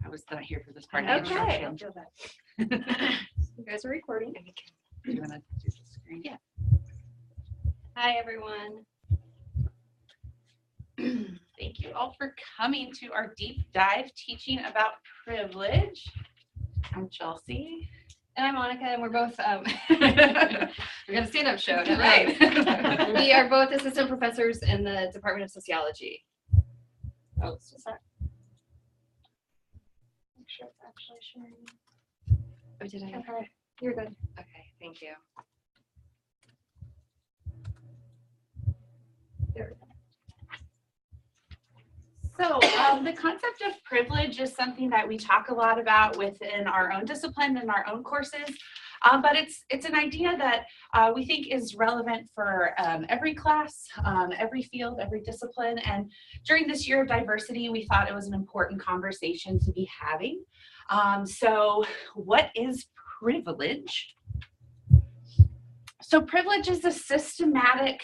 I was not here for this part of the Okay. instruction. You guys are recording. Do you want to do the screen? Yeah. Hi, everyone. Thank you all for coming to our deep dive teaching about privilege. I'm Chelsea. And I'm Monica, and we're both, we're going to stand-up show, not right? We are both assistant professors in the Department of Sociology. Oh, it's just that. Make sure it's actually sharing. Oh, did I? Okay, you're good. Okay, thank you. There we go. So the concept of privilege is something that we talk a lot about within our own discipline and our own courses, but it's an idea that we think is relevant for every class, every field, every discipline. And during this year of diversity, we thought it was an important conversation to be having. So what is privilege? So privilege is a systematic,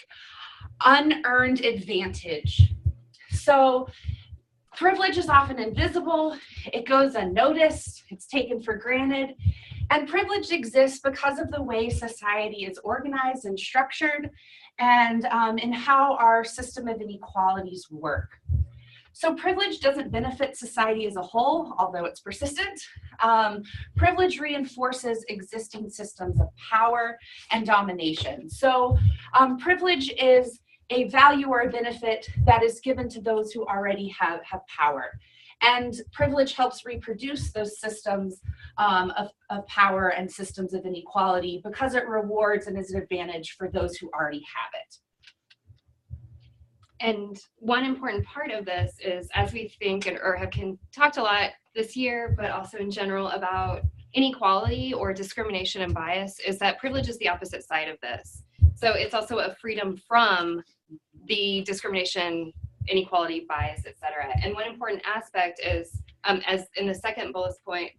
unearned advantage. So privilege is often invisible, it goes unnoticed, it's taken for granted, and privilege exists because of the way society is organized and structured and in how our system of inequalities work. So privilege doesn't benefit society as a whole, although it's persistent. Privilege reinforces existing systems of power and domination. So privilege is a value or a benefit that is given to those who already have power. And privilege helps reproduce those systems of power and systems of inequality because it rewards and is an advantage for those who already have it. And one important part of this is, as we think or have talked a lot this year, but also in general about inequality or discrimination and bias, is that privilege is the opposite side of this. So it's also a freedom from the discrimination, inequality, bias, etc. And one important aspect is, as in the second bullet point,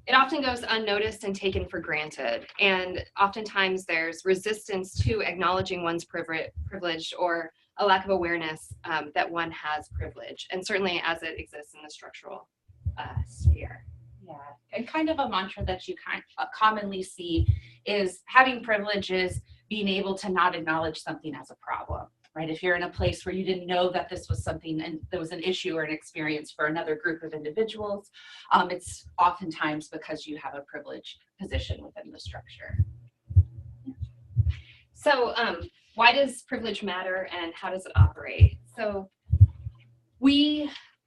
it often goes unnoticed and taken for granted. And oftentimes there's resistance to acknowledging one's privilege or a lack of awareness that one has privilege, and certainly as it exists in the structural sphere. Yeah, and kind of a mantra that you commonly see is having privilege is being able to not acknowledge something as a problem, right? If you're in a place where you didn't know that this was something and there was an issue or an experience for another group of individuals, it's oftentimes because you have a privileged position within the structure. So why does privilege matter and how does it operate? So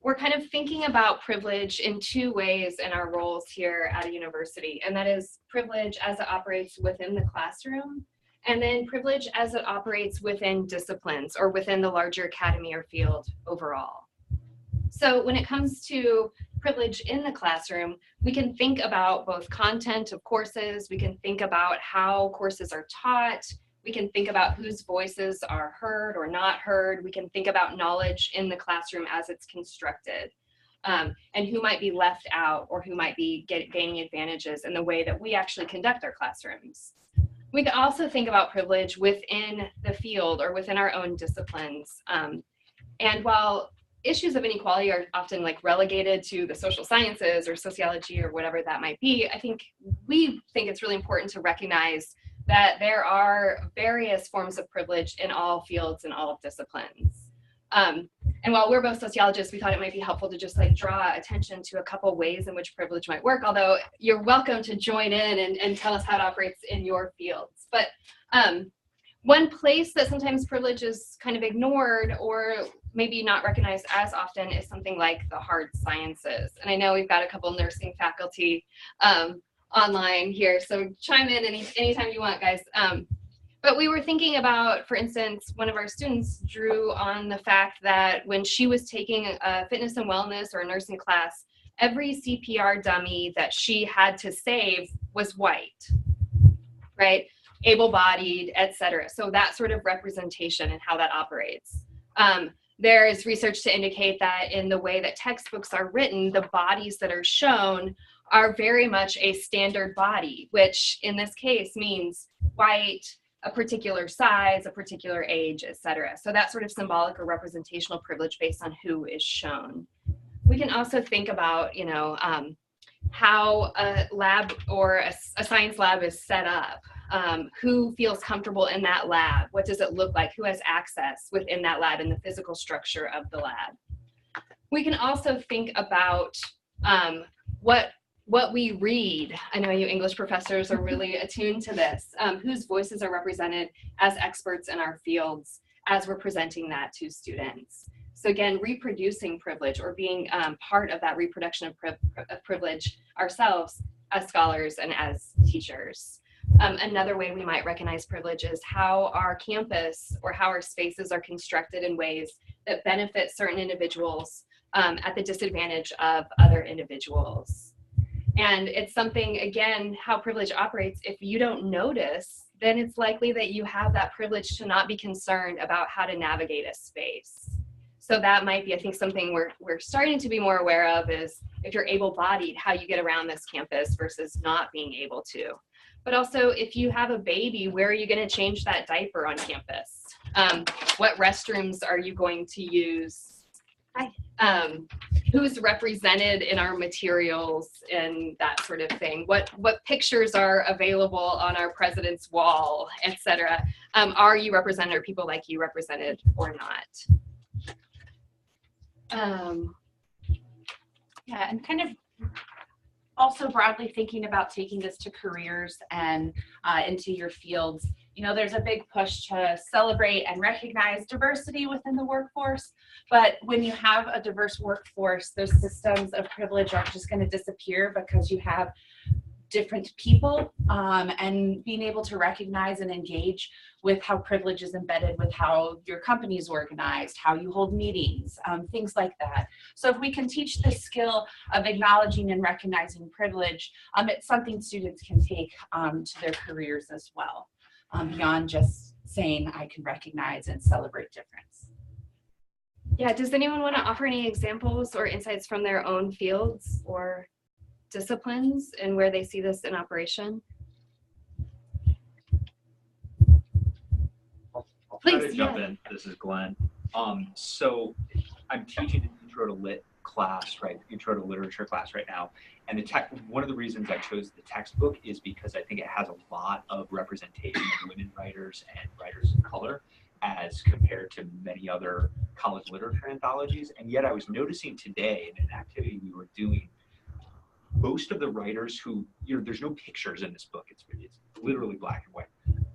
we're kind of thinking about privilege in two ways in our roles here at a university, and that is privilege as it operates within the classroom, and then privilege as it operates within disciplines or within the larger academy or field overall. So when it comes to privilege in the classroom, we can think about both content of courses, we can think about how courses are taught, we can think about whose voices are heard or not heard. We can think about knowledge in the classroom as it's constructed, and who might be left out or who might be gaining advantages in the way that we actually conduct our classrooms. We can also think about privilege within the field or within our own disciplines. And while issues of inequality are often relegated to the social sciences or sociology or whatever that might be, we think it's really important to recognize that there are various forms of privilege in all fields and all disciplines. And while we're both sociologists, we thought it might be helpful to just draw attention to a couple ways in which privilege might work, although you're welcome to join in and tell us how it operates in your fields. But one place that sometimes privilege is kind of ignored or maybe not recognized as often is something like the hard sciences. And I know we've got a couple nursing faculty online here, so chime in anytime you want, guys. But we were thinking about, for instance, one of our students drew on the fact that when she was taking a fitness and wellness or a nursing class, every CPR dummy that she had to save was white, right? Able-bodied, etc. So that sort of representation and how that operates. There is research to indicate that in the way that textbooks are written, the bodies that are shown are very much a standard body, which in this case means white, a particular size, a particular age, etc. So that sort of symbolic or representational privilege based on who is shown. We can also think about, how a lab or a science lab is set up. Who feels comfortable in that lab? What does it look like? Who has access within that lab and the physical structure of the lab? We can also think about what we read. I know you English professors are really attuned to this. Whose voices are represented as experts in our fields as we're presenting that to students. So again, reproducing privilege or being part of that reproduction of privilege ourselves as scholars and as teachers. Another way we might recognize privilege is how our campus or how our spaces are constructed in ways that benefit certain individuals at the disadvantage of other individuals. And it's something, again, how privilege operates. If you don't notice, then it's likely that you have that privilege to not be concerned about how to navigate a space. So that might be, I think, something we're starting to be more aware of is if you're able-bodied, how you get around this campus versus not being able to. But also, if you have a baby, where are you going to change that diaper on campus? What restrooms are you going to use? Who's represented in our materials and that sort of thing? What pictures are available on our president's wall, etc.? Are you represented? Are people like you represented or not? Yeah, and kind of also broadly thinking about taking this to careers and into your fields. There's a big push to celebrate and recognize diversity within the workforce, but when you have a diverse workforce, those systems of privilege are just going to disappear because you have different people, and being able to recognize and engage with how privilege is embedded with how your company is organized, how you hold meetings, things like that. So if we can teach the skill of acknowledging and recognizing privilege, it's something students can take to their careers as well, beyond just saying I can recognize and celebrate difference. Yeah, does anyone want to offer any examples or insights from their own fields or disciplines and where they see this in operation? I'll try to jump in. This is Glenn. So I'm teaching an intro to lit class, right? Intro to literature class right now. And one of the reasons I chose the textbook is because I think it has a lot of representation of women writers and writers of color as compared to many other college literature anthologies. And yet I was noticing today in an activity we were doing, most of the writers who, there's no pictures in this book. It's literally black and white.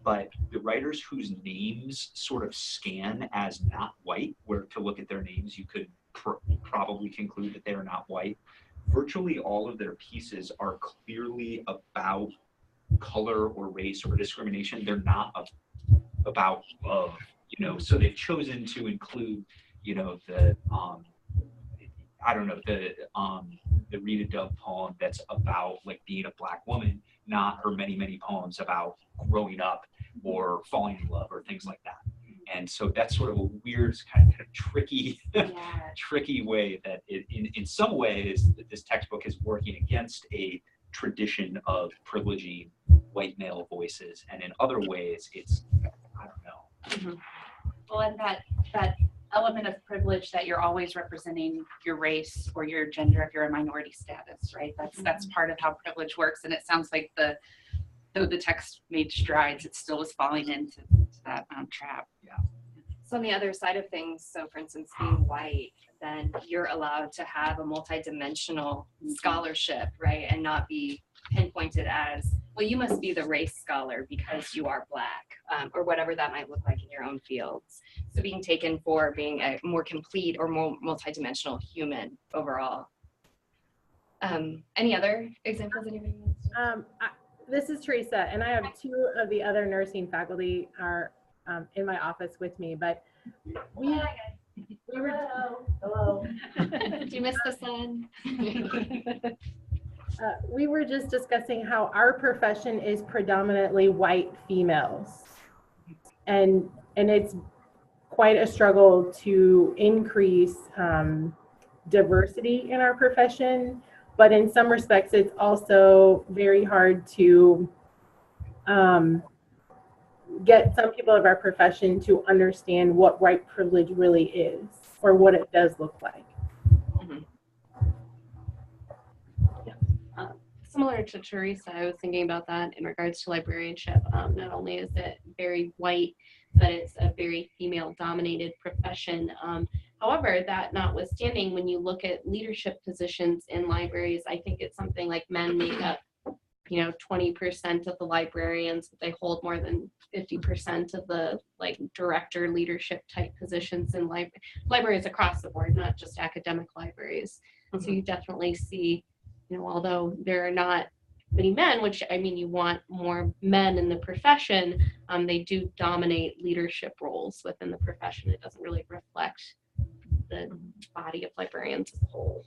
But the writers whose names sort of scan as not white, where to look at their names, you could probably conclude that they are not white. Virtually all of their pieces are clearly about color or race or discrimination. They're not about love, so they've chosen to include, the Rita Dove poem that's about like being a black woman, not her many poems about growing up or falling in love or things like that. And so that's sort of a weird kind of tricky, tricky way that in some ways this textbook is working against a tradition of privileging white male voices, and in other ways it's, I don't know. Mm-hmm. Well, and that element of privilege that you're always representing your race or your gender if you're a minority status, right? That's part of how privilege works, and it sounds like though the text made strides, it still is falling into that trap. Yeah. So on the other side of things, so for instance, being white, then you're allowed to have a multidimensional scholarship, right? And not be pinpointed as, well, you must be the race scholar because you are black, or whatever that might look like in your own fields. So being taken for being a more complete or more multidimensional human overall. Any other examples anybody wants? This is Teresa, and I have two of the other nursing faculty are in my office with me, but we were, hello. Did you miss the sun? We were just discussing how our profession is predominantly white females, and it's quite a struggle to increase diversity in our profession. But in some respects, it's also very hard to get some people of our profession to understand what white privilege really is or what it does look like. Mm-hmm. similar to Teresa, I was thinking about that in regards to librarianship. Not only is it very white, but it's a very female-dominated profession. However, that notwithstanding, when you look at leadership positions in libraries, I think it's something like men make up, 20% of the librarians, but they hold more than 50% of the director leadership type positions in libraries across the board, not just academic libraries. So you definitely see, although there are not many men, which I mean, you want more men in the profession, they do dominate leadership roles within the profession. It doesn't really reflect the body of librarians as a whole.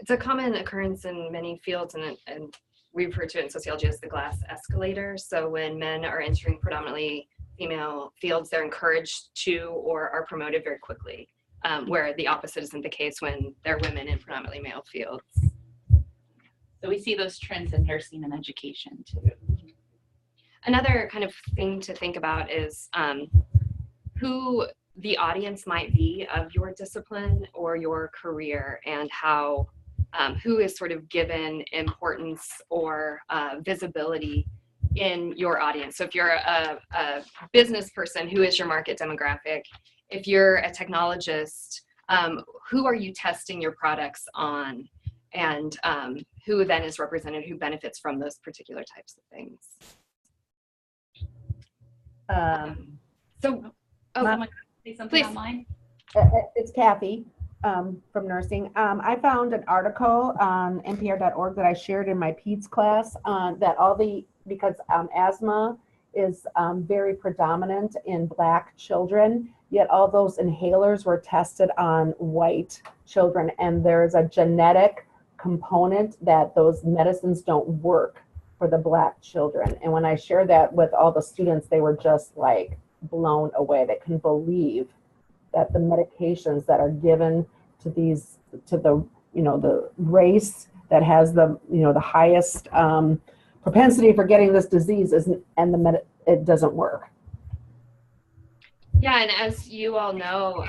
It's a common occurrence in many fields, and we refer to it in sociology as the glass escalator. So when men are entering predominantly female fields, they're encouraged to or are promoted very quickly, where the opposite isn't the case when they're women in predominantly male fields. So we see those trends in nursing and education too. Another kind of thing to think about is who the audience might be of your discipline or your career, and how who is sort of given importance or visibility in your audience. So if you're a business person, who is your market demographic? If you're a technologist, who are you testing your products on? And who then is represented, who benefits from those particular types of things? Mama, say something please. online. It's Kathy from nursing. I found an article on npr.org that I shared in my PEDS class because asthma is very predominant in Black children, yet all those inhalers were tested on white children, and there's a genetic component that those medicines don't work for the Black children. And when I shared that with all the students, they were just like blown away. They couldn't believe that the medications that are given to the race that has the highest propensity for getting this disease it doesn't work. Yeah, and as you all know,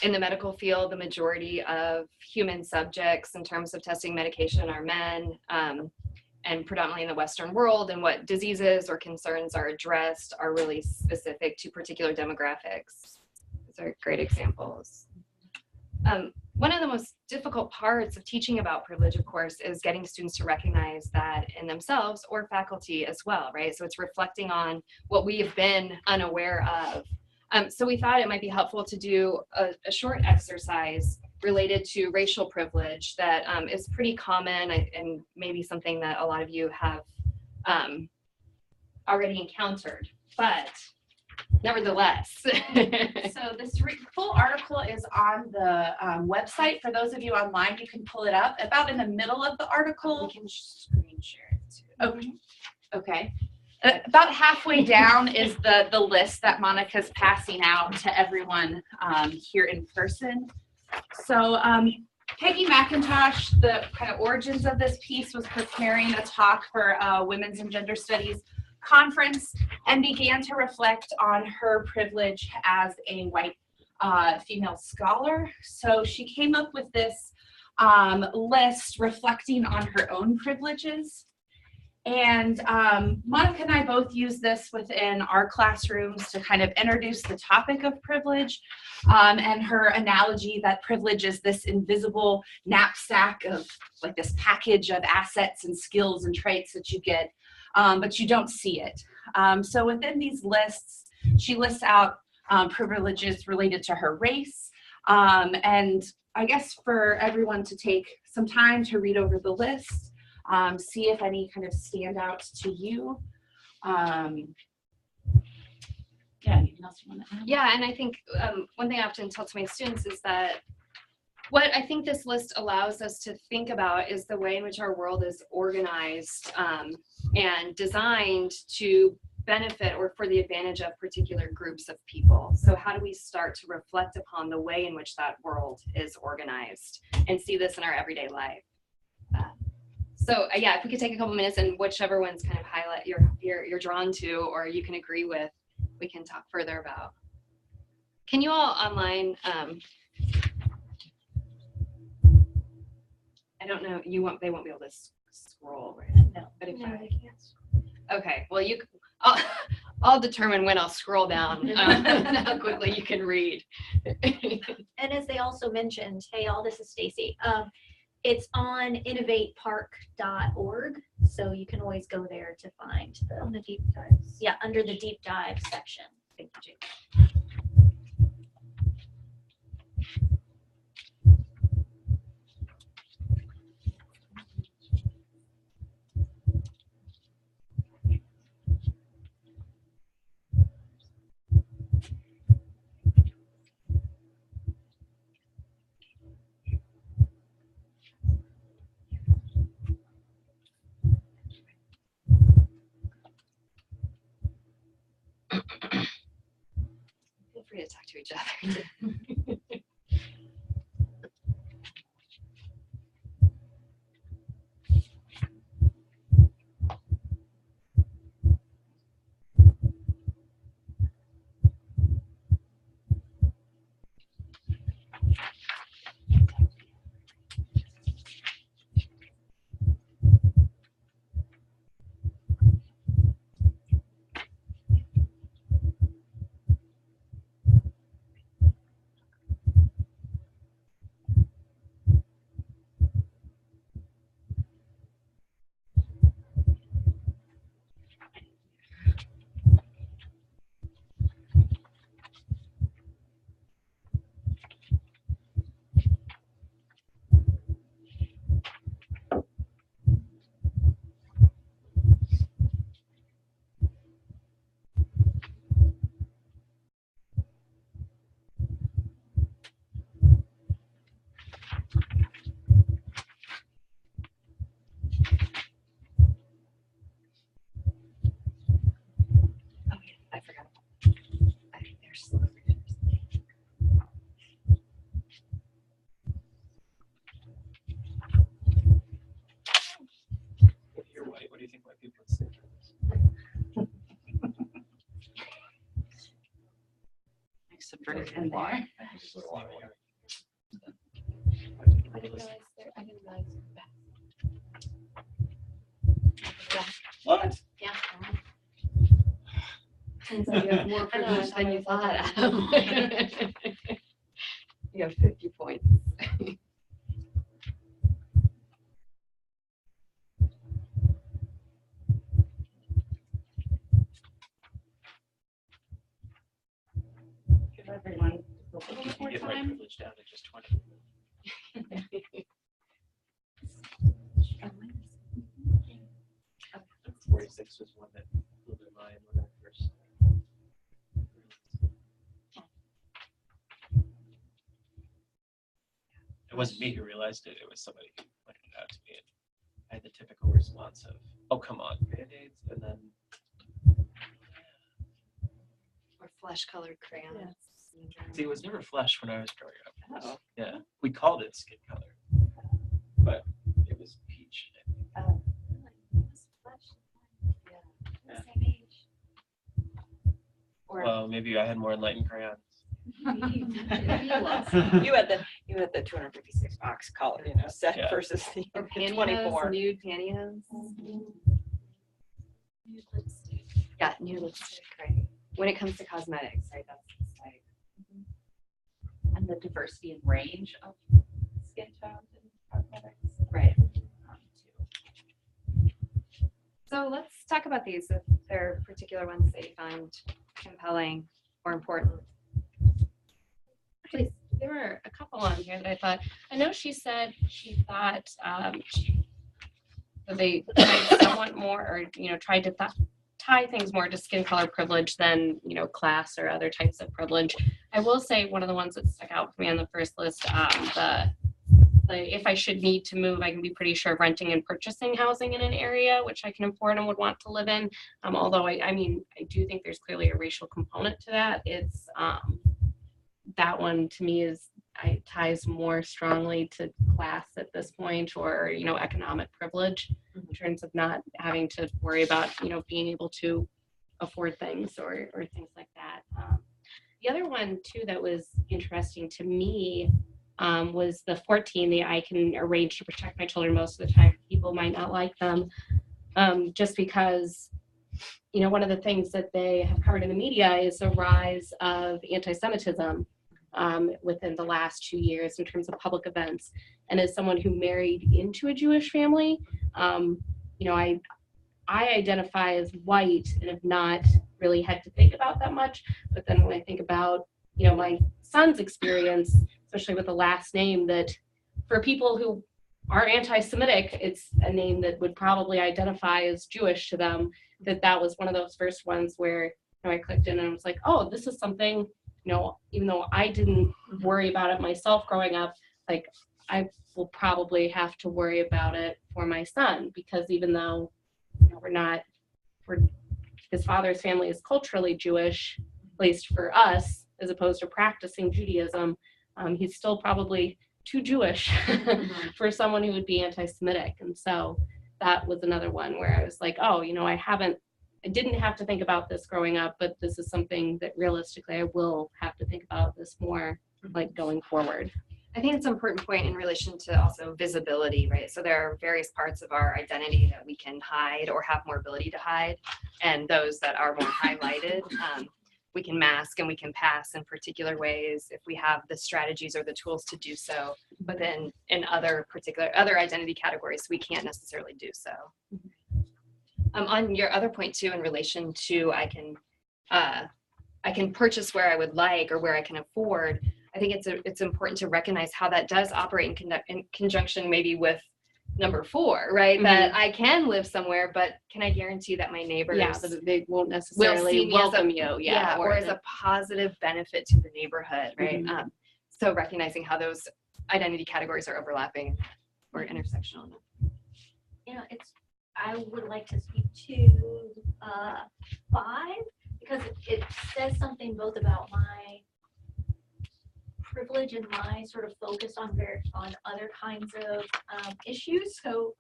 in the medical field, the majority of human subjects in terms of testing medication are men, and predominantly in the Western world, and what diseases or concerns are addressed are really specific to particular demographics. Those are great examples. One of the most difficult parts of teaching about privilege, of course, is getting students to recognize that in themselves, or faculty as well, right? So it's reflecting on what we have been unaware of. So we thought it might be helpful to do a short exercise related to racial privilege that is pretty common and maybe something that a lot of you have already encountered, but nevertheless. So this full article is on the website. For those of you online, you can pull it up. About in the middle of the article. We can screen share it too. Okay. About halfway down is the list that Monica's passing out to everyone here in person. So Peggy McIntosh, the kind of origins of this piece, was preparing a talk for Women's and Gender Studies conference and began to reflect on her privilege as a white female scholar. So she came up with this list reflecting on her own privileges. And Monica and I both use this within our classrooms to kind of introduce the topic of privilege, and her analogy that privilege is this invisible knapsack of like this package of assets and skills and traits that you get, but you don't see it. So within these lists, she lists out privileges related to her race, and I guess for everyone to take some time to read over the list, see if any kind of stand out to you. Yeah, anything else you want to add? Yeah, and I think one thing I often tell to my students is that what I think this list allows us to think about is the way in which our world is organized and designed to benefit or for the advantage of particular groups of people. So how do we start to reflect upon the way in which that world is organized and see this in our everyday life? So yeah, if we could take a couple minutes and whichever ones kind of highlight you're drawn to or you can agree with, we can talk further about. Can you all online, I don't know, they won't be able to scroll right now. But if No, I I can't. okay, well I'll determine when I'll scroll down and how quickly you can read. And as they also mentioned, hey, all this is Stacy. It's on innovatepark.org, so you can always go there to find On the the deep dives. yeah under the deep dive section. Thank you, Jake. Feel free to talk to each other. Oh yeah, I forgot. I think there's You're white. What do you think white people would say? Subversion there. I think it's a little white. I didn't realize I didn't realize that. What? Yeah. Turns out you have more I know, privilege I than you thought thought. I Adam. You have 50 points. Give everyone a You little can more get white time. privilege down to just 20. 46 was one that blew my mind when I first. It wasn't me who realized it. It was somebody who pointed it out to me. And I had the typical response of, "Oh, come on, Band-Aids," and then Or flesh-colored crayons. see, it was never flesh when I was growing up. Oh. Yeah, we called it skin color, but it was peach. I think. Yeah. Or Well, maybe I had more enlightened crayons. You had the 256 box color, set Yeah. versus the or 24. pantyhose, nude pantyhose. Nude lipstick. Yeah, nude lipstick, right. When it comes to cosmetics, right, that's the style. And the diversity and range of skin tones and cosmetics. Right. Too. So let's talk about these, if there are particular ones that you find compelling or important. Actually, there were a couple on here that I thought. I know she said she thought that they tried somewhat more, or tried to tie things more to skin color privilege than class or other types of privilege. I will say one of the ones that stuck out for me on the first list, the if I should need to move, I can be pretty sure of renting and purchasing housing in an area which I can afford and would want to live in. Although I do think there's clearly a racial component to that. It's that one to me ties more strongly to class at this point, or economic privilege, in terms of not having to worry about being able to afford things or things like that. The other one too that was interesting to me was the 14, the I can arrange to protect my children most of the time. People might not like them, just because, one of the things that they have covered in the media is the rise of anti-Semitism within the last 2 years in terms of public events. And as someone who married into a Jewish family, I identify as white and have not really had to think about that much. But then when I think about, my son's experience, especially with the last name, that for people who are anti-Semitic, it's a name that would probably identify as Jewish to them, that was one of those first ones where I clicked in and I was like, oh, this is something, even though I didn't worry about it myself growing up, like I will probably have to worry about it for my son, because even though his father's family is culturally Jewish, at least for us, as opposed to practicing Judaism, he's still probably too Jewish for someone who would be anti-Semitic. And so that was another one where I was like, oh, I didn't have to think about this growing up, but this is something that realistically I will have to think about this more, like going forward. I think it's an important point in relation to also visibility, right? So there are various parts of our identity that we can hide or have more ability to hide, and those that are more highlighted, we can mask and we can pass in particular ways if we have the strategies or the tools to do so. But then in other identity categories, we can't necessarily do so. On your other point too, in relation to I can purchase where I would like or where I can afford, I think it's important to recognize how that does operate in conjunction maybe with number 4, right? Mm-hmm. That I can live somewhere, but can I guarantee that my neighbors they won't necessarily welcome you? Yeah, or as a positive benefit to the neighborhood, right? Mm-hmm. So recognizing how those identity categories are overlapping or intersectional. I would like to speak to 5, because it says something both about my privilege and my sort of focus on other kinds of issues. So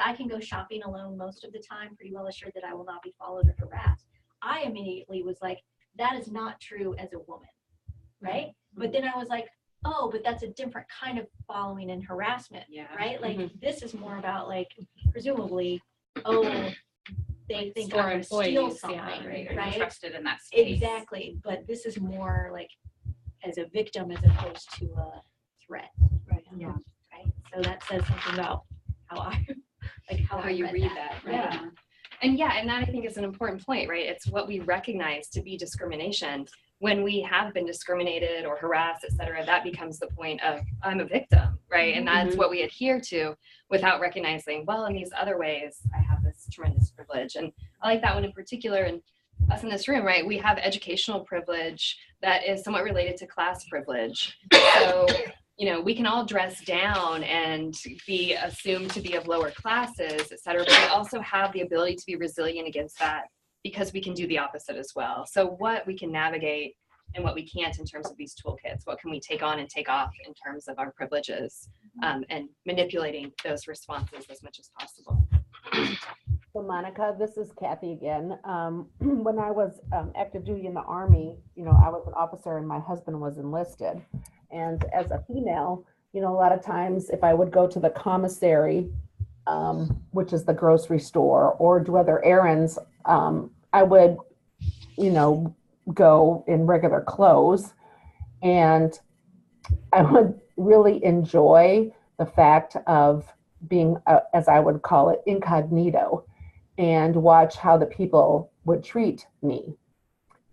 I can go shopping alone most of the time, pretty well assured that I will not be followed or harassed. I immediately was like, that is not true as a woman, right? Mm-hmm. But then I was like, oh, but that's a different kind of following and harassment, right? Like this is more about like, presumably, they think I'm going to steal something, right? Trusted in that space. Exactly, but this is more like as a victim as opposed to a threat, right? Yeah. Right. So that says something about how you read that, right? Yeah. And that I think is an important point, right? It's what we recognize to be discrimination. When we have been discriminated or harassed, et cetera, that becomes the point of I'm a victim, right? And that's what we adhere to without recognizing, well, in these other ways, I have this tremendous privilege. And I like that one in particular. And us in this room, right, we have educational privilege that is somewhat related to class privilege. So, we can all dress down and be assumed to be of lower classes, et cetera, but we also have the ability to be resilient against that because we can do the opposite as well. So what we can navigate and what we can't in terms of these toolkits, what can we take on and take off in terms of our privileges, and manipulating those responses as much as possible. So Monica, this is Kathy again. When I was active duty in the Army, I was an officer and my husband was enlisted. And as a female, a lot of times if I would go to the commissary, which is the grocery store, or do other errands, I would, go in regular clothes. And I would really enjoy the fact of being, as I would call it, incognito, and watch how the people would treat me.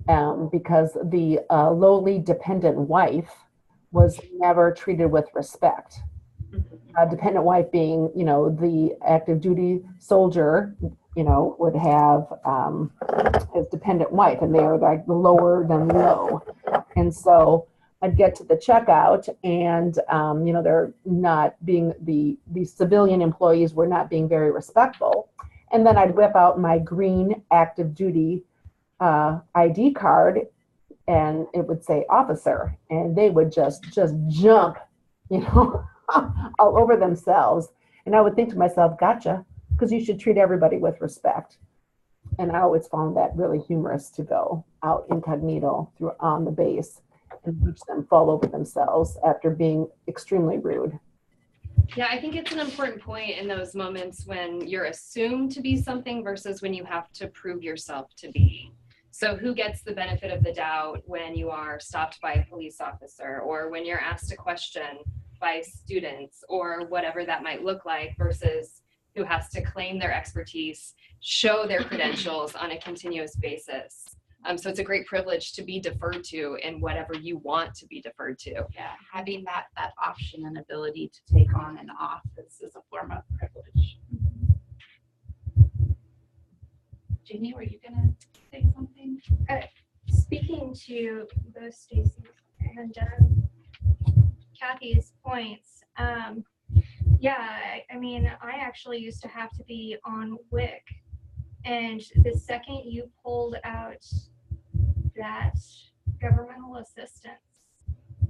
Because the lowly dependent wife was never treated with respect. Dependent wife being, the active duty soldier, would have his dependent wife, and they are like lower than low. And so I'd get to the checkout, and they're not being the civilian employees were not being very respectful. And then I'd whip out my green active duty ID card, and it would say officer, and they would just jump, all over themselves. And I would think to myself, gotcha, because you should treat everybody with respect. And I always found that really humorous to go out incognito on the base and watch them fall over themselves after being extremely rude. Yeah, I think it's an important point in those moments when you're assumed to be something versus when you have to prove yourself to be. So who gets the benefit of the doubt when you are stopped by a police officer or when you're asked a question by students or whatever that might look like versus who has to claim their expertise, show their credentials on a continuous basis. So it's a great privilege to be deferred to in whatever you want to be deferred to. Yeah, having that option and ability to take on an office is a form of privilege. Jeannie, were you gonna say something? Speaking to both Stacy and Kathy's points, yeah, I mean, I actually used to have to be on WIC, and the second you pulled out that governmental assistance,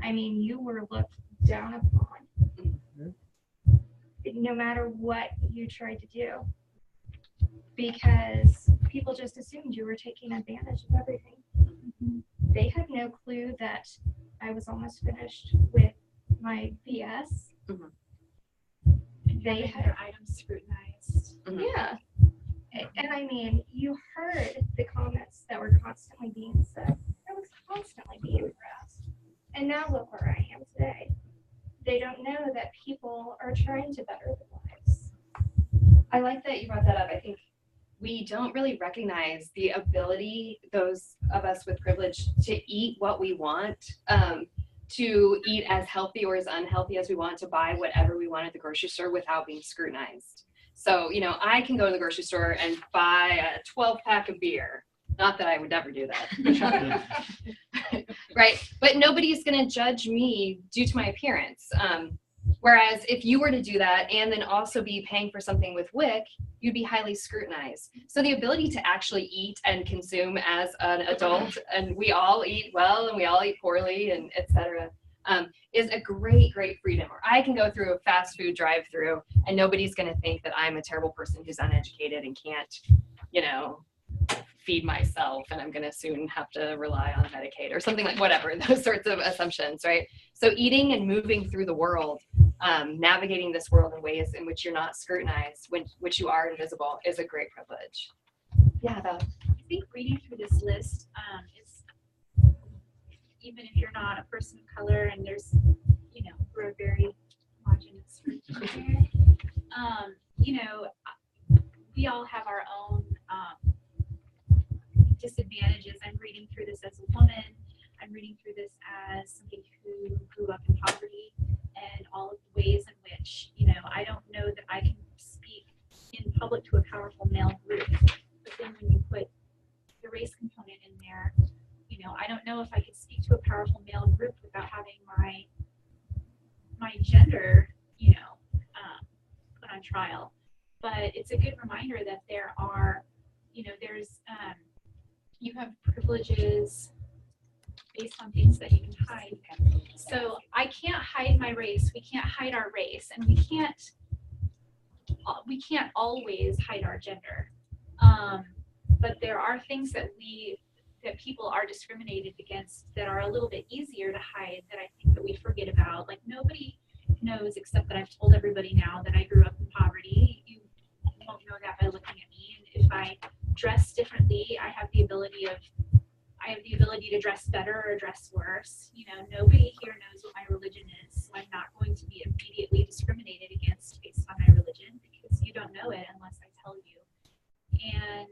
I mean, you were looked down upon, no matter what you tried to do, because people just assumed you were taking advantage of everything. They had no clue that I was almost finished with my BS. They had their items scrutinized. Yeah. And I mean, you heard the comments that were constantly being said. I was constantly being harassed. And now look where I am today. They don't know that people are trying to better their lives. I like that you brought that up. I think we don't really recognize the ability, those of us with privilege, to eat what we want, to eat as healthy or as unhealthy as we want, to buy whatever we want at the grocery store without being scrutinized. So, you know, I can go to the grocery store and buy a 12-pack of beer. Not that I would never do that. Right? But nobody's going to judge me due to my appearance. Whereas if you were to do that and then also be paying for something with WIC, you'd be highly scrutinized. So the ability to actually eat and consume as an adult, and we all eat well and we all eat poorly and et cetera, is a great, great freedom. Or I can go through a fast food drive-through and nobody's going to think that I'm a terrible person who's uneducated and can't, you know, feed myself and I'm going to soon have to rely on Medicaid or something like whatever, those sorts of assumptions, right? So eating and moving through the world, navigating this world in ways in which you're not scrutinized, which you are invisible, is a great privilege. Yeah, Val. I think reading through this list is, even if you're not a person of color, and there's, you know, we're a very homogenous group here, you know, we all have our own disadvantages. I'm reading through this as a woman. I'm reading through this as somebody who grew up in poverty, and all of the ways in which, you know, I don't know that I can speak in public to a powerful male group. But then when you put the race component in there, you know, I don't know if I could speak to a powerful male group without having my gender, you know, put on trial. But it's a good reminder that there are, you know, there's, you have privileges based on things that you can hide. So I can't hide my race. We can't hide our race, and we can't always hide our gender. But there are things that people are discriminated against that are a little bit easier to hide, that I think that we forget about. Like, nobody knows, except that I've told everybody now, that I grew up in poverty. You won't know that by looking at me. And if I dress differently, I have the ability to dress better or dress worse. You know, nobody here knows what my religion is, so I'm not going to be immediately discriminated against based on my religion, because you don't know it unless I tell you. And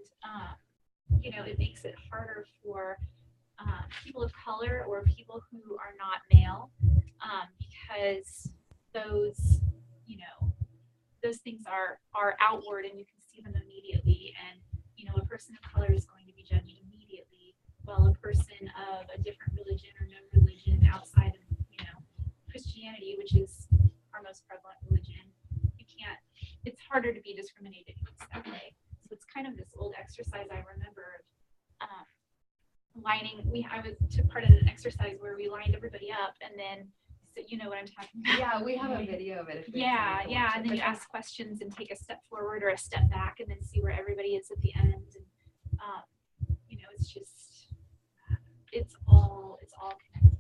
you know, it makes it harder for people of color or people who are not male, because those, you know, those things are outward and you can see them immediately. And you know, a person of color is going to be judged immediately, while a person of a different religion or no religion outside of, you know, Christianity, which is our most prevalent religion, it's harder to be discriminated against that way. So it's kind of this old exercise I remember of I took part in an exercise where we lined everybody up, and then, so you know what I'm talking about. Yeah, we have a video of it. Yeah, and then you ask questions and take a step forward or a step back, and then see where everybody is at the end. And you know, it's just, it's all connected.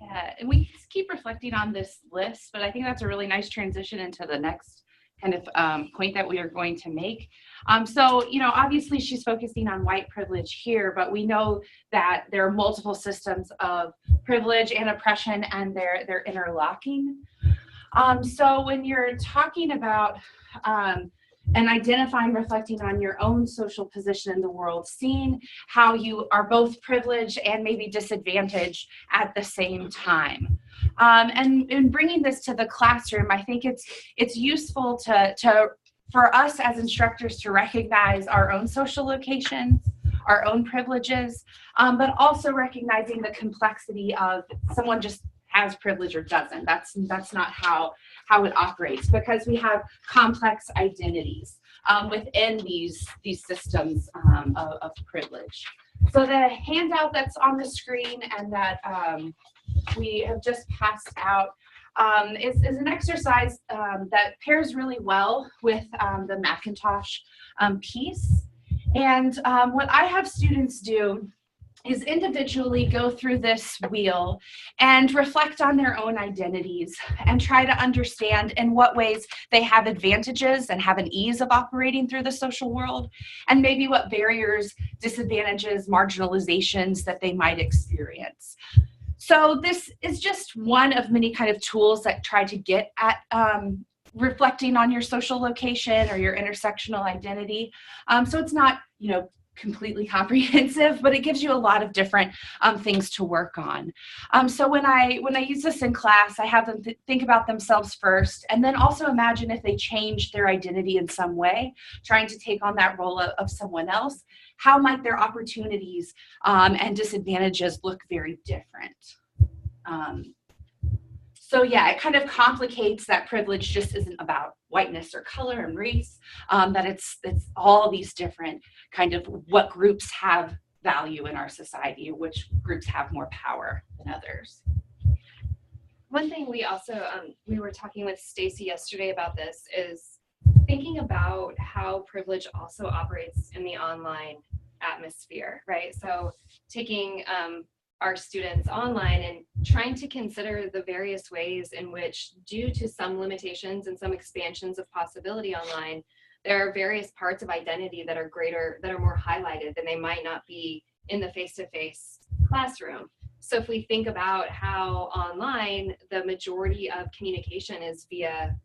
Yeah, and we keep reflecting on this list, but I think that's a really nice transition into the next kind of point that we are going to make. So, obviously she's focusing on white privilege here, but we know that there are multiple systems of privilege and oppression, and they're interlocking. So when you're talking about and identifying, reflecting on your own social position in the world, seeing how you are both privileged and maybe disadvantaged at the same time. And bringing this to the classroom, I think it's useful for us as instructors to recognize our own social locations, our own privileges, but also recognizing the complexity of someone just has privilege or doesn't. That's not how it operates, because we have complex identities within these systems of privilege. So the handout that's on the screen and that we have just passed out is an exercise that pairs really well with the Macintosh piece. And what I have students do is individually go through this wheel and reflect on their own identities and try to understand in what ways they have advantages and have an ease of operating through the social world, and maybe what barriers, disadvantages, marginalizations that they might experience. So this is just one of many kind of tools that try to get at reflecting on your social location or your intersectional identity. So it's not, completely comprehensive, but it gives you a lot of different things to work on. So when I use this in class, I have them think about themselves first, and then also imagine if they change their identity in some way, trying to take on that role of someone else, how might their opportunities and disadvantages look very different? So yeah, it kind of complicates that privilege just isn't about whiteness or color and race, that it's all these different kind of what groups have value in our society, which groups have more power than others. One thing we also, we were talking with Stacy yesterday about this, is thinking about how privilege also operates in the online atmosphere, right? So taking our students online and trying to consider the various ways in which, due to some limitations and some expansions of possibility online, there are various parts of identity that are more highlighted than they might not be in the face-to-face classroom. So if we think about how online the majority of communication is via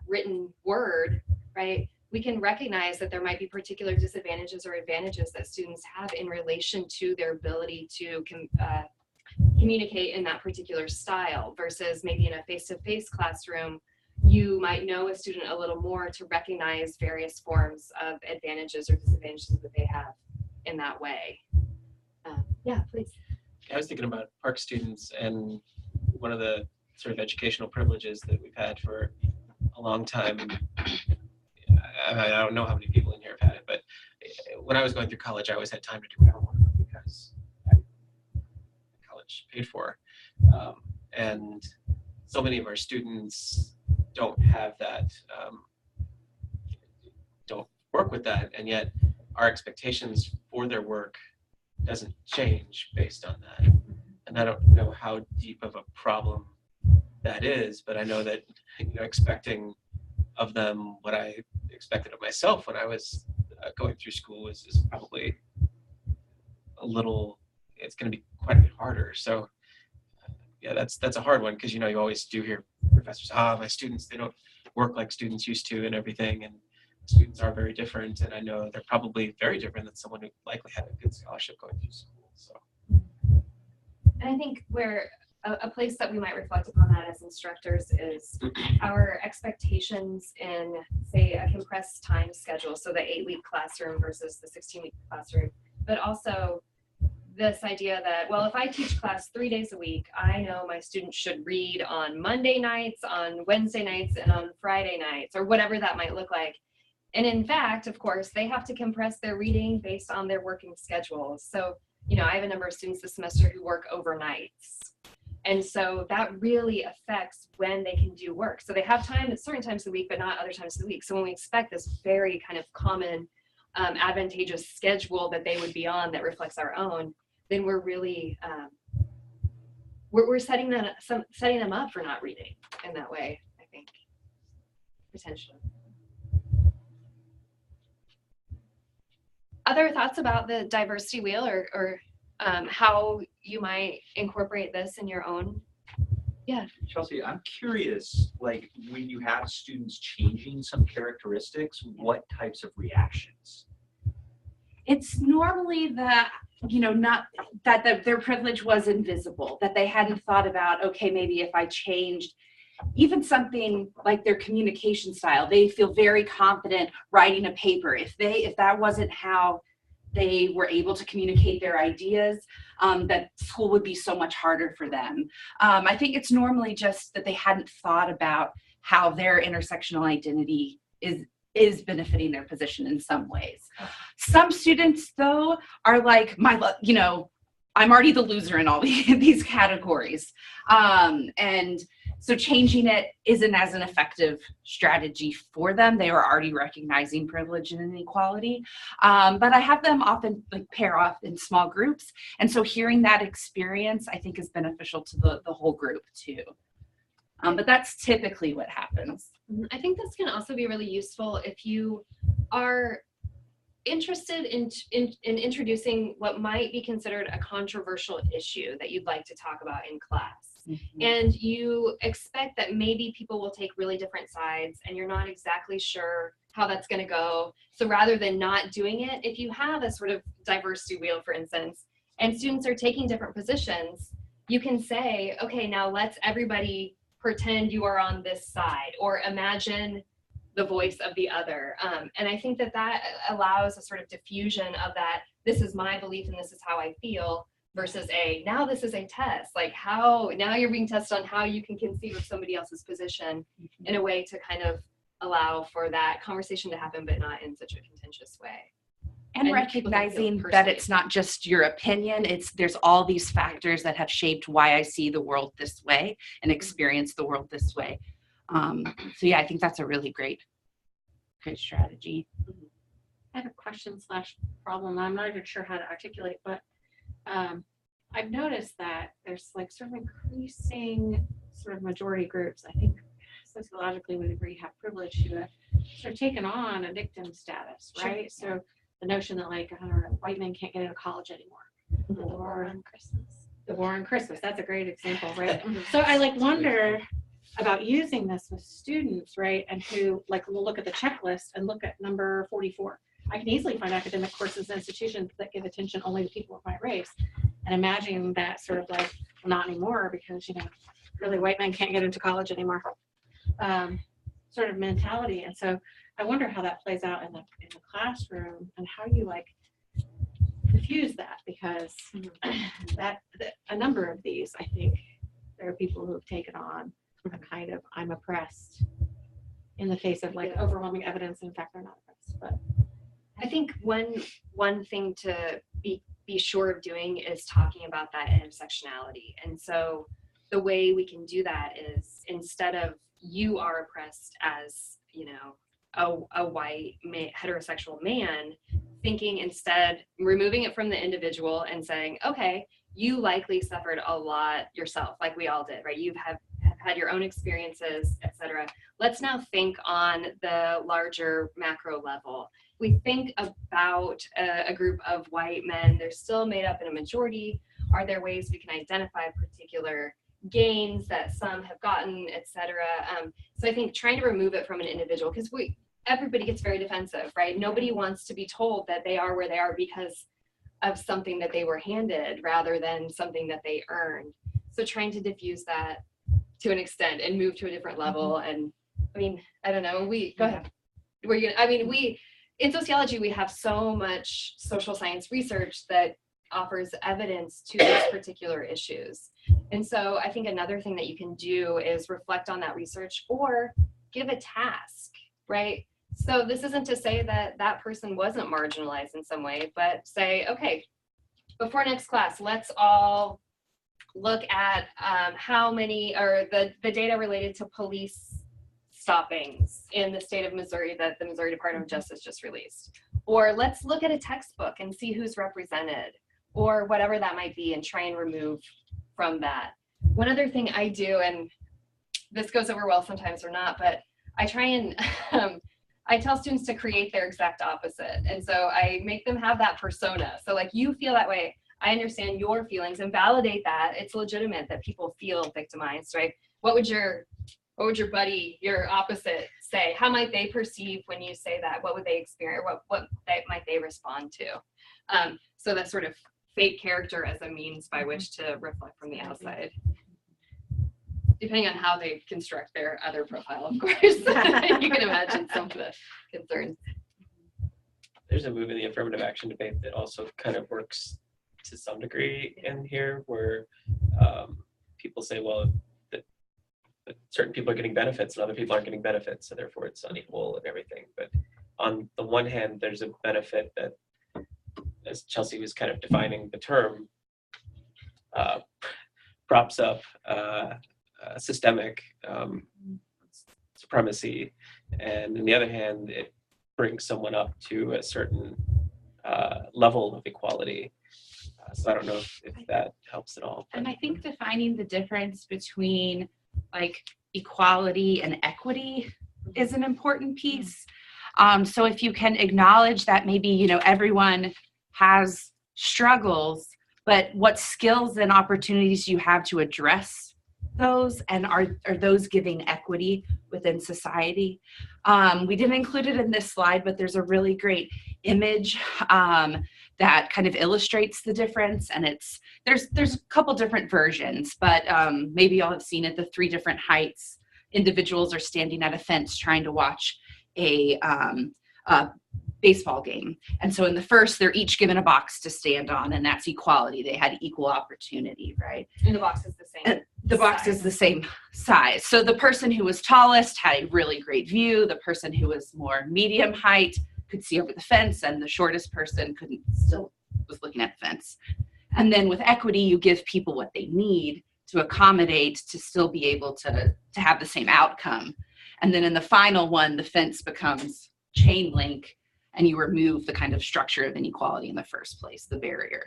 written word, right? We can recognize that there might be particular disadvantages or advantages that students have in relation to their ability to communicate in that particular style, versus maybe in a face-to-face classroom, you might know a student a little more to recognize various forms of advantages or disadvantages that they have in that way. Yeah, please. I was thinking about ARC students, and one of the sort of educational privileges that we've had for a long time. I don't know how many people in here have had it, but when I was going through college, I always had time to do whatever I wanted because college paid for. And so many of our students don't have that, don't work with that, and yet our expectations for their work doesn't change based on that. And I don't know how deep of a problem that is, but I know that expecting of them what I expected of myself when I was going through school is probably a little, it's going to be quite a bit harder. So yeah, that's a hard one, because you always do hear professors, my students, they don't work like students used to and everything, and students are very different, and I know they're probably very different than someone who likely had a good scholarship going through school. So, and I think where a place that we might reflect upon that as instructors is our expectations in, say, a compressed time schedule, so the 8-week classroom versus the 16-week classroom, but also this idea that, well, if I teach class 3 days a week, I know my students should read on Monday nights, on Wednesday nights, and on Friday nights, or whatever that might look like. And in fact, of course, they have to compress their reading based on their working schedules. So, I have a number of students this semester who work overnights. And so that really affects when they can do work. So they have time at certain times of the week, but not other times of the week. So when we expect this very kind of common advantageous schedule that they would be on that reflects our own, then we're really we're setting them up for not reading in that way, I think, potentially. Other thoughts about the diversity wheel or how you might incorporate this in your own? Yeah. Chelsea, I'm curious, like when you have students changing some characteristics, what types of reactions? It's normally not that their privilege was invisible, that they hadn't thought about, okay, maybe if I changed even something like their communication style, they feel very confident writing a paper. If that wasn't how they were able to communicate their ideas, that school would be so much harder for them. I think it's normally just that they hadn't thought about how their intersectional identity is benefiting their position in some ways. Some students, though, are like, I'm already the loser in all these categories. And so changing it isn't as an effective strategy for them. They are already recognizing privilege and inequality. But I have them often pair off in small groups. And so hearing that experience, I think, is beneficial to the whole group too. But that's typically what happens. I think this can also be really useful if you are interested in introducing what might be considered a controversial issue that you'd like to talk about in class. Mm-hmm. And you expect that maybe people will take really different sides and you're not exactly sure how that's going to go. So rather than not doing it, if you have a sort of diversity wheel, for instance, and students are taking different positions, you can say, okay, now let's everybody pretend you are on this side, or imagine the voice of the other. And I think that allows a sort of diffusion of that, this is my belief and this is how I feel, versus now this is a test. Like now you're being tested on how you can conceive of somebody else's position in a way to kind of allow for that conversation to happen, but not in such a contentious way. And recognizing that it's not just your opinion, there's all these factors that have shaped why I see the world this way and experience the world this way. So yeah, I think that's a really great strategy. I have a question / problem. I'm not even sure how to articulate, but I've noticed that there's like sort of increasing sort of majority groups, I think sociologically, whenever you have privilege, who have sort of taken on a victim status, right? Sure. So the notion that, like, I don't know, white men can't get into college anymore. Mm-hmm. The war on Christmas. That's a great example, right? So I wonder about using this with students, right? And who will look at the checklist and look at number 44. I can easily find academic courses and institutions that give attention only to people of my race, and imagining that sort of not anymore because, really white men can't get into college anymore. Sort of mentality. And so I wonder how that plays out in the classroom and how you diffuse that, because a number of these, I think there are people who have taken on a kind of I'm oppressed in the face of overwhelming evidence. In fact, they're not oppressed. But I think one thing to be sure of doing is talking about that intersectionality. And so the way we can do that is, instead of you are oppressed as, a white heterosexual man, thinking instead, removing it from the individual and saying, okay, you likely suffered a lot yourself, like we all did, right? You have had your own experiences, etc. Let's now think on the larger macro level. We think about a group of white men, they're still made up in a majority. Are there ways we can identify particular gains that some have gotten, etc.? So I think trying to remove it from an individual, because everybody gets very defensive, right? Nobody wants to be told that they are where they are because of something that they were handed rather than something that they earned. So trying to diffuse that to an extent and move to a different level. And I don't know, go ahead. In sociology, we have so much social science research that offers evidence to these particular issues. And so I think another thing that you can do is reflect on that research or give a task, right? So this isn't to say that that person wasn't marginalized in some way, but say, okay, before next class, let's all look at how many, or the data related to police stoppings in the state of Missouri that the Missouri Department of Justice just released. Or let's look at a textbook and see who's represented, or whatever that might be, and try and remove from that. One other thing I do, and this goes over well sometimes or not, but I try and I tell students to create their exact opposite. And so I make them have that persona. So like, you feel that way. I understand your feelings and validate that. It's legitimate that people feel victimized, right? What would your buddy, your opposite, say? How might they perceive when you say that? What would they experience? What might they respond to? So that sort of fake character as a means by which to reflect from the outside. Depending on how they construct their other profile, of course. You can imagine some of the concerns. There's a move in the affirmative action debate that also kind of works to some degree in here, where people say, well, that certain people are getting benefits and other people aren't getting benefits, so therefore it's unequal and everything. But on the one hand, there's a benefit that, as Chelsea was kind of defining the term, props up systemic supremacy, and on the other hand, it brings someone up to a certain level of equality. So I don't know if that helps at all. And I think defining the difference between like equality and equity is an important piece. So if you can acknowledge that maybe, you know, everyone has struggles, but what skills and opportunities you have to address those, and are those giving equity within society? We didn't include it in this slide, but there's a really great image that kind of illustrates the difference, and there's a couple different versions, but maybe y'all have seen it. The 3 different heights. Individuals are standing at a fence trying to watch a baseball game, and so in the first, they're each given a box to stand on, and that's equality. They had equal opportunity, right? And the box is the same. And the box is the same size. So the person who was tallest had a really great view. The person who was more medium height could see over the fence, and the shortest person still was looking at the fence. And then with equity, you give people what they need to accommodate to still be able to have the same outcome. And then in the final one, the fence becomes chain link, and you remove the kind of structure of inequality in the first place, the barrier.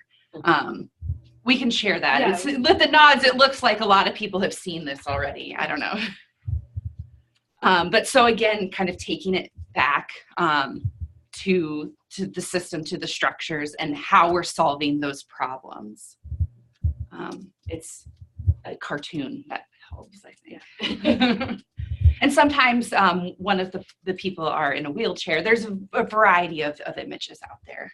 We can share that. Yeah. With the nods, it looks like a lot of people have seen this already. I don't know. But so again, kind of taking it back to the system, to the structures, and how we're solving those problems. It's a cartoon that helps, I think. And sometimes one of the people are in a wheelchair. There's a variety of images out there.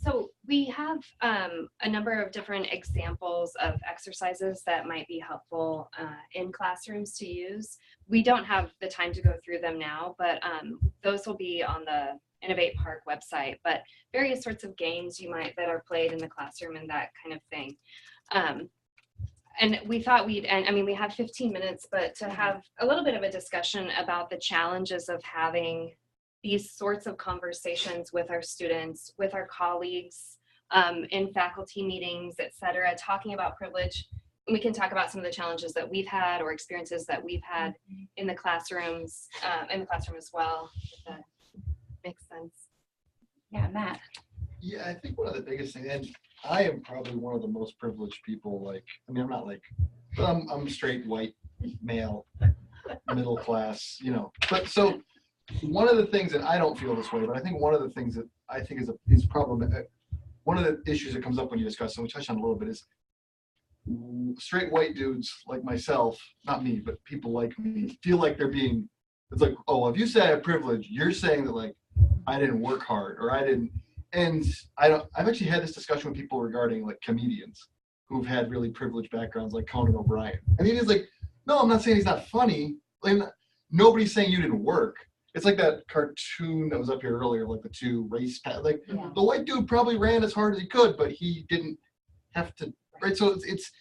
So we have a number of different examples of exercises that might be helpful in classrooms to use. We don't have the time to go through them now, but those will be on the Innovate Park website, but various sorts of games that are played in the classroom and that kind of thing. And we thought we have 15 minutes, but to have a little bit of a discussion about the challenges of having these sorts of conversations with our students, with our colleagues, in faculty meetings, et cetera, talking about privilege. And we can talk about some of the challenges that we've had or experiences that we've had in the classrooms, in the classroom as well, if that makes sense. Yeah, Matt. Yeah, I think one of the biggest things, and I am probably one of the most privileged people, I'm not I'm straight, white, male, middle class, but so one of the things that I don't feel this way, but I think one of the things that I think is problematic, one of the issues that comes up when you discuss, and we touched on a little bit, is straight white dudes like myself, not me, but people like me, feel like it's like, oh, if you say I have privilege, you're saying that I didn't work hard, or I didn't. And I've actually had this discussion with people regarding comedians who've had really privileged backgrounds, like Conan O'Brien. And he's like, no, I'm not saying he's not funny. Nobody's saying you didn't work. It's like that cartoon that was up here earlier, the 2 race paths. The white dude probably ran as hard as he could, but he didn't have to. Right. So it's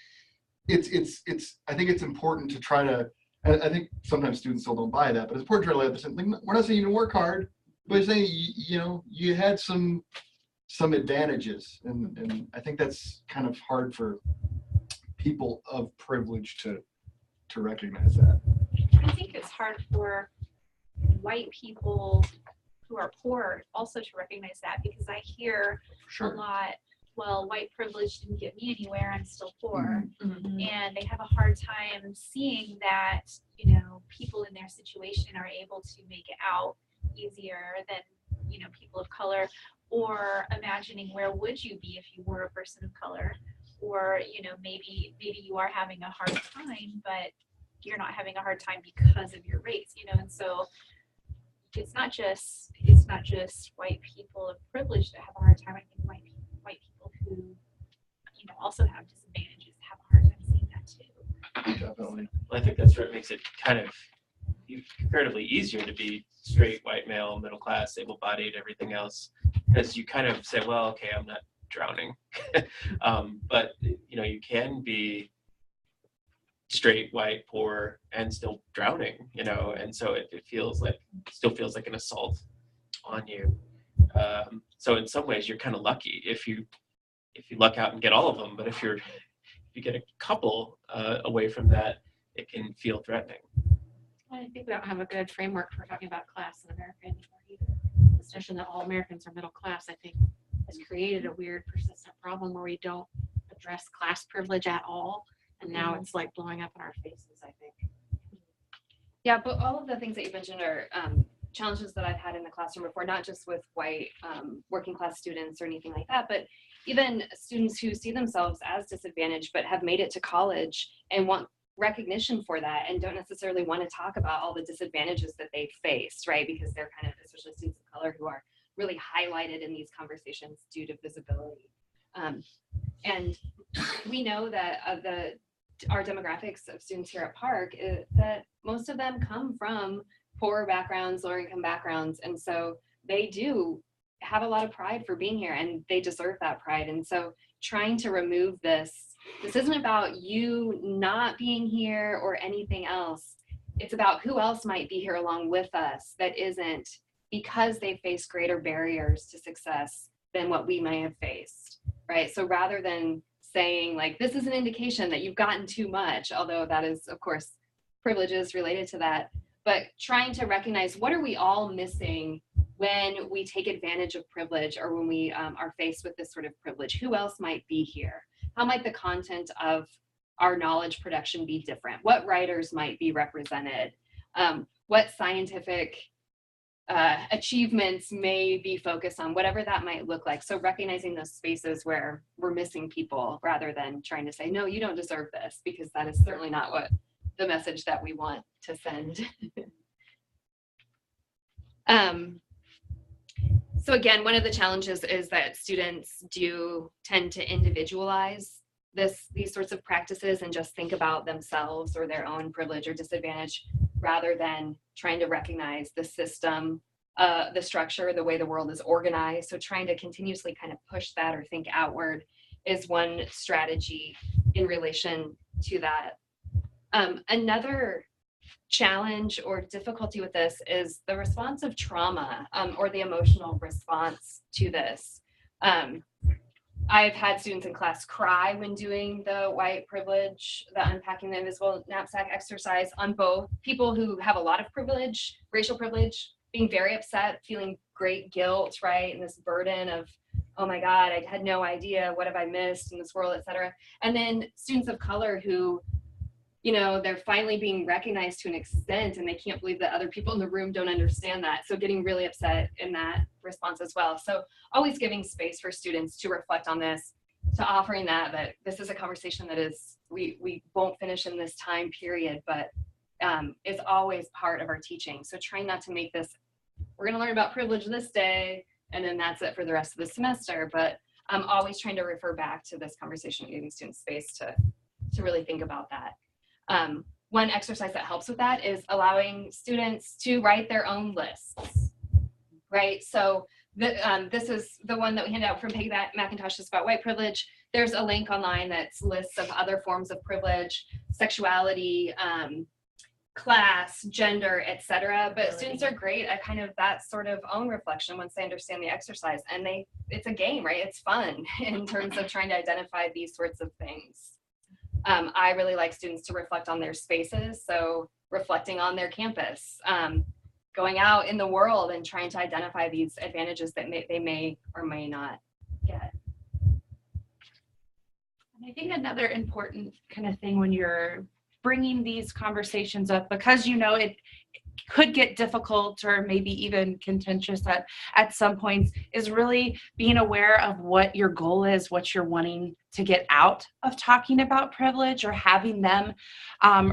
I think it's important to try to. And I think sometimes students still don't buy that, but it's important to try to let them. We're not saying you didn't work hard. But I'm saying, you had some advantages, and I think that's kind of hard for people of privilege to recognize that. I think it's hard for white people who are poor also to recognize that, because I hear a lot well, white privilege didn't get me anywhere, I'm still poor. Mm-hmm. And they have a hard time seeing that, you know, people in their situation are able to make it out easier than, you know, people of color, or imagining where would you be if you were a person of color, or, you know, maybe you are having a hard time, but you're not having a hard time because of your race, you know. And so it's not just white people of privilege that have a hard time. I think white people who, you know, also have disadvantages have a hard time seeing that too. Definitely. Well, I think that's what makes it kind of comparatively easier to be straight, white male, middle class, able-bodied, everything else, because you kind of say, well, okay, I'm not drowning. But you know, you can be straight, white, poor, and still drowning, you know, and so it still feels like an assault on you. So in some ways, you're kind of lucky if you luck out and get all of them. But if you get a couple away from that, it can feel threatening. I think we don't have a good framework for talking about class in America anymore either. This notion that all Americans are middle class, I think, has created a weird, persistent problem where we don't address class privilege at all. And now it's like blowing up in our faces, I think. Yeah, but all of the things that you mentioned are challenges that I've had in the classroom before, not just with white working class students or anything like that, but even students who see themselves as disadvantaged but have made it to college and want recognition for that and don't necessarily want to talk about all the disadvantages that they face, right? Because they're kind of, especially students of color, who are really highlighted in these conversations due to visibility. And we know that our demographics of students here at Park, that most of them come from poor backgrounds, lower income backgrounds. And so they do have a lot of pride for being here, and they deserve that pride. And so trying to remove this isn't about you not being here or anything else. It's about who else might be here along with us that isn't, because they face greater barriers to success than what we may have faced, right? So rather than saying like, this is an indication that you've gotten too much, although that is, of course, privileges related to that, but trying to recognize what are we all missing when we take advantage of privilege, or when we are faced with this sort of privilege. Who else might be here? How might the content of our knowledge production be different? What writers might be represented? What scientific achievements may be focused on, whatever that might look like. So recognizing those spaces where we're missing people, rather than trying to say, no, you don't deserve this, because that is certainly not what the message that we want to send. So again, one of the challenges is that students do tend to individualize these sorts of practices and just think about themselves or their own privilege or disadvantage, rather than trying to recognize the system, the structure, the way the world is organized. So trying to continuously kind of push that or think outward is one strategy in relation to that. Another challenge or difficulty with this is the response of trauma, or the emotional response to this. I've had students in class cry when doing the white privilege, the unpacking the invisible knapsack exercise, on both people who have a lot of privilege, racial privilege, being very upset, feeling great guilt, right? And this burden of, oh my God, I had no idea, what have I missed in this world, et cetera. And then students of color who, you know, they're finally being recognized to an extent, and they can't believe that other people in the room don't understand that. So getting really upset in that response as well. So always giving space for students to reflect on this, to offering that this is a conversation that is, we won't finish in this time period, but is always part of our teaching. So trying not to make this, we're gonna learn about privilege this day, and then that's it for the rest of the semester. But I'm always trying to refer back to this conversation, giving students space to really think about that. One exercise that helps with that is allowing students to write their own lists, right? So this is the one that we hand out from Peggy McIntosh, is about white privilege. There's a link online that's lists of other forms of privilege, sexuality, class, gender, etc. But students are great at kind of that sort of own reflection once they understand the exercise, and it's a game, right? It's fun in terms of trying to identify these sorts of things. I really like students to reflect on their spaces, so reflecting on their campus, going out in the world and trying to identify these advantages that they may or may not get. I think another important kind of thing when you're bringing these conversations up, because you know it could get difficult or maybe even contentious at some points, is really being aware of what your goal is, what you're wanting to get out of talking about privilege or having them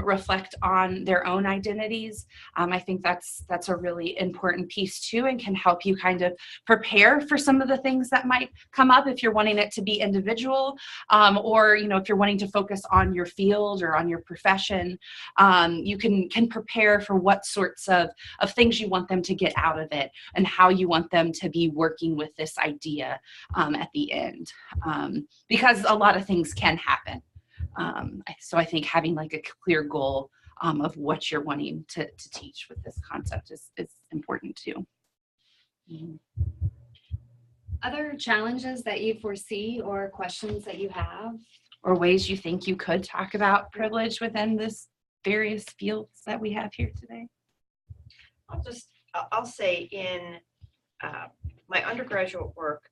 reflect on their own identities. I think that's a really important piece too, and can help you kind of prepare for some of the things that might come up if you're wanting it to be individual, or if you're wanting to focus on your field or on your profession. You can prepare for what sorts of things you want them to get out of it and how you want them to be working with this idea at the end, because a lot of things can happen. So I think having like a clear goal of what you're wanting to teach with this concept is important too. Other challenges that you foresee or questions that you have? Or ways you think you could talk about privilege within this various fields that we have here today? I'll say in my undergraduate work,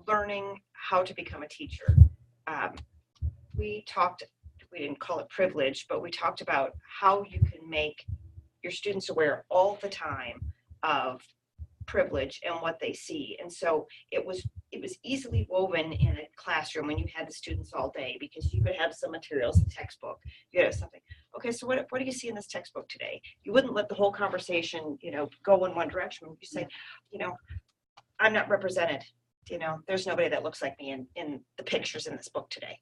learning how to become a teacher, we didn't call it privilege, but we talked about how you can make your students aware all the time of privilege and what they see. And so it was easily woven in a classroom when you had the students all day, because you could have some materials, a textbook, you could have something. Okay, so what do you see in this textbook today? You wouldn't let the whole conversation, go in one direction. You say, I'm not represented. There's nobody that looks like me in the pictures in this book today.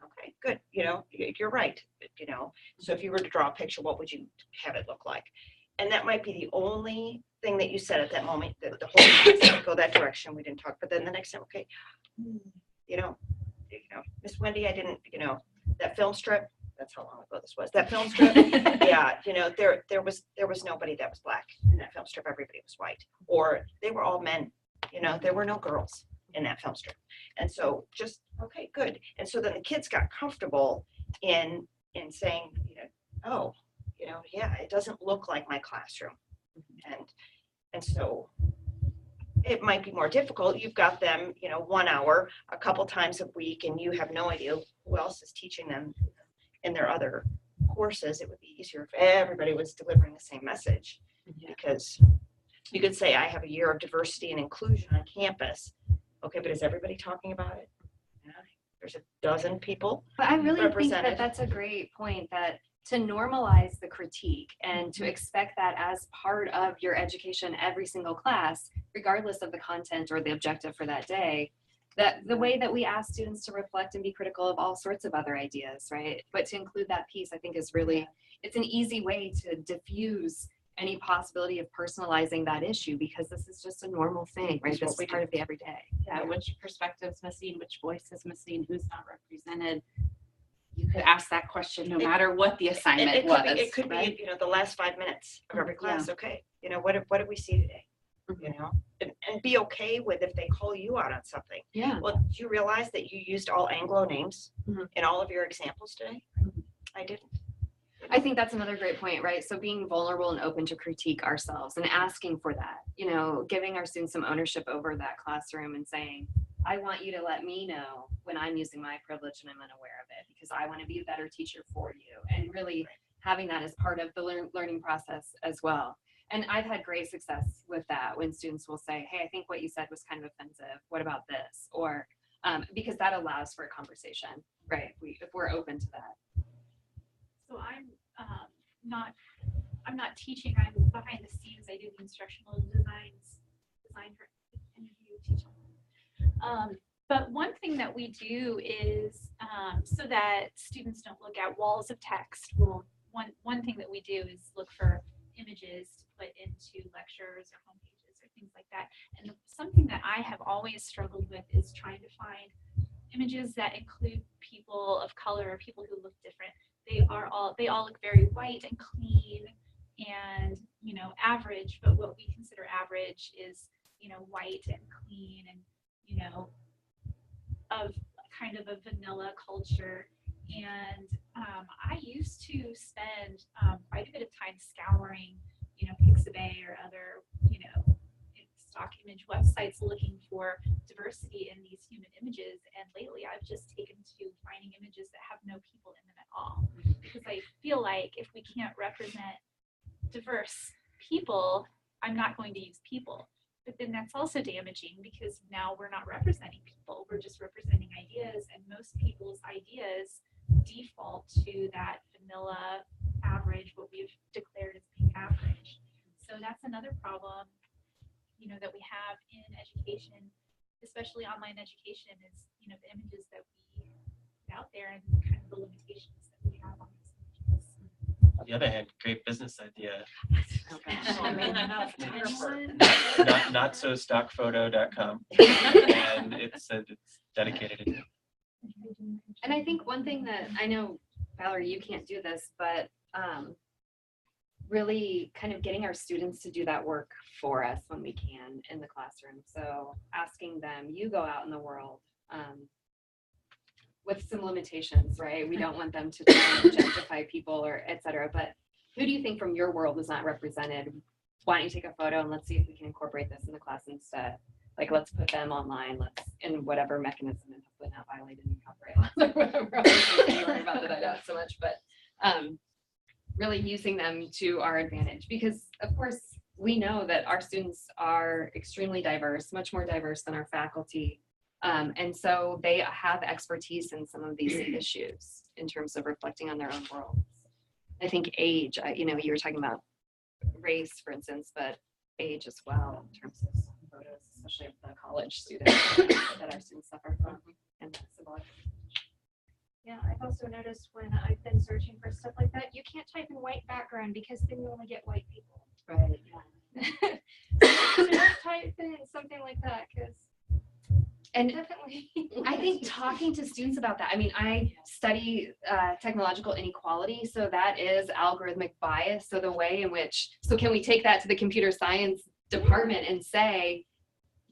Okay, good. You're right. So if you were to draw a picture, what would you have it look like? And that might be the only thing that you said at that moment. The whole class would go that direction. We didn't talk, but then the next time, okay, Miss Wendy, I didn't, that film strip. That's how long ago this was. That film strip. Yeah, there was nobody that was black in that film strip. Everybody was white, or they were all men. There were no girls in that film strip. And so just, okay, good. And so then the kids got comfortable in saying, yeah, it doesn't look like my classroom. And so it might be more difficult. You've got them, 1 hour, a couple times a week, and you have no idea who else is teaching them in their other courses. It would be easier if everybody was delivering the same message, because you could say, I have a year of diversity and inclusion on campus. Okay, but is everybody talking about it? There's a dozen people. But I really think represented. that that's a great point, that to normalize the critique and to expect that as part of your education every single class, regardless of the content or the objective for that day, that the way that we ask students to reflect and be critical of all sorts of other ideas, right? But to include that piece, I think is really, it's an easy way to diffuse any possibility of personalizing that issue, because this is just a normal thing, right? This is part of the everyday. Yeah, which perspective's missing, which voice is missing, who's not represented. You could ask that question no matter what the assignment was. It could right? be, the last 5 minutes of every class. Okay, what did we see today? And be okay with if they call you out on something. Yeah. Well, do you realize that you used all Anglo names in all of your examples today? I didn't. I think that's another great point, right? So being vulnerable and open to critique ourselves and asking for that, giving our students some ownership over that classroom and saying, I want you to let me know when I'm using my privilege and I'm unaware of it, because I want to be a better teacher for you. And really having that as part of the learning process as well. And I've had great success with that when students will say, hey, I think what you said was kind of offensive. What about this? Or because that allows for a conversation, right? If we're open to that. So I'm not teaching. I'm behind the scenes. I do the instructional design for any of you teaching. But one thing that we do is so that students don't look at walls of text. One thing that we do is look for images to put into lectures or homepages or things like that. And something that I have always struggled with is trying to find images that include people of color or people who look different. They all look very white and clean and average, but what we consider average is white and clean and of kind of a vanilla culture. And I used to spend quite a bit of time scouring Pixabay or other stock image huge websites looking for diversity in these human images. And lately I've just taken to finding images that have no people in them at all. Because I feel like if we can't represent diverse people, I'm not going to use people. But then that's also damaging because now we're not representing people, we're just representing ideas, and most people's ideas default to that vanilla average, what we've declared as being average. So that's another problem, you know, that we have in education, especially online education, is, you know, the images that we put out there and kind of the limitations that we have on these images. On the other hand, great business idea. Not so stockphoto.com. And it's dedicated. And I think one thing that I know, Valerie, you can't do this, but really kind of getting our students to do that work for us when we can in the classroom. So asking them, you go out in the world with some limitations, right? We don't want them to try and objectify people or et cetera, but who do you think from your world is not represented? Why don't you take a photo and let's see if we can incorporate this in the class instead? Like, let's put them online, let's, in whatever mechanism, and hopefully not violate any copyright laws or whatever. I'm not worried about that I don't so much, but really using them to our advantage, because of course we know that our students are extremely diverse, much more diverse than our faculty. And so they have expertise in some of these issues in terms of reflecting on their own worlds. I think age, you know, you were talking about race, for instance, but age as well in terms of photos, especially of the college students that our students suffer from. And that's symbolic. Yeah, I've also noticed when I've been searching for stuff like that, you can't type in white background because then you only get white people. Right. So don't type in something like that because and definitely. I think talking to students about that, I mean, I study technological inequality, so that is algorithmic bias. So the way in which, so can we take that to the computer science department and say,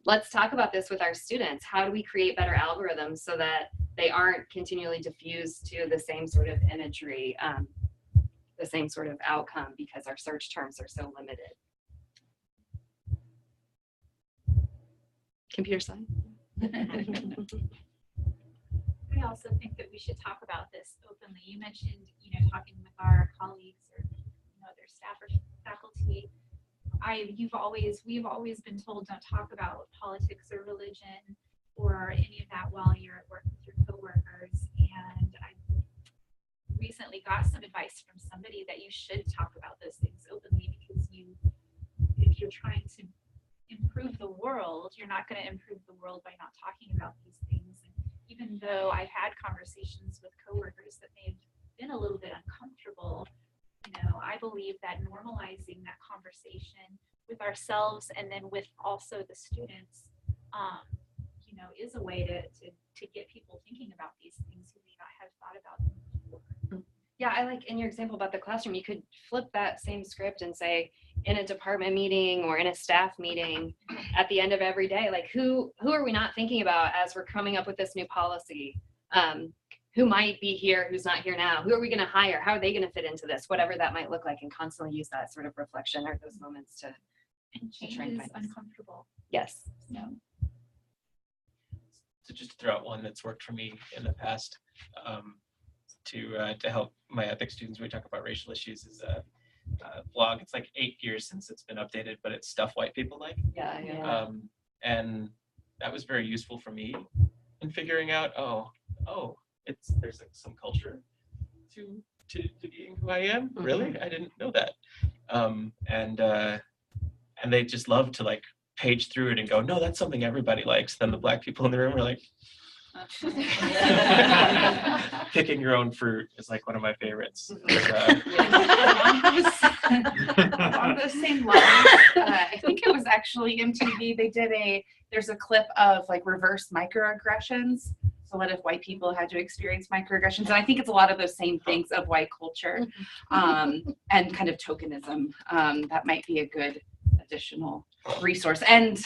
let's talk about this with our students. How do we create better algorithms so that they aren't continually diffused to the same sort of imagery, the same sort of outcome, because our search terms are so limited. Computer science. I also think that we should talk about this openly. You mentioned, you know, talking with our colleagues or, you know, their staff or faculty. We've always been told don't talk about politics or religion or any of that while you're at work with your coworkers. And I recently got some advice from somebody that you should talk about those things openly, because if you're trying to improve the world, you're not going to improve the world by not talking about these things. And even though I've had conversations with coworkers that may have been a little bit uncomfortable, you know, I believe that normalizing that conversation with ourselves and then with also the students, you know, is a way to get people thinking about these things who may not have thought about them before. Yeah, I like in your example about the classroom, you could flip that same script and say, in a department meeting or in a staff meeting at the end of every day, like who are we not thinking about as we're coming up with this new policy? Who might be here, who's not here now? Who are we going to hire? How are they going to fit into this? Whatever that might look like, and constantly use that sort of reflection or those moments to change try and is find this. uncomfortable. Yes. So just to throw out one that's worked for me in the past, to help my ethics students when we talk about racial issues, is a blog. It's like 8 years since it's been updated, but it's Stuff White People Like. Yeah. And that was very useful for me in figuring out, there's like some culture to being who I am. Mm-hmm. Really? I didn't know that. And they just love to like page through it and go, no, that's something everybody likes. Then the Black people in the room are like, picking your own fruit is like one of my favorites. On those same lines, I think it was actually MTV. There's a clip of like reverse microaggressions. So what if white people had to experience microaggressions? And I think it's a lot of those same things of white culture and kind of tokenism. That might be a good additional resource. And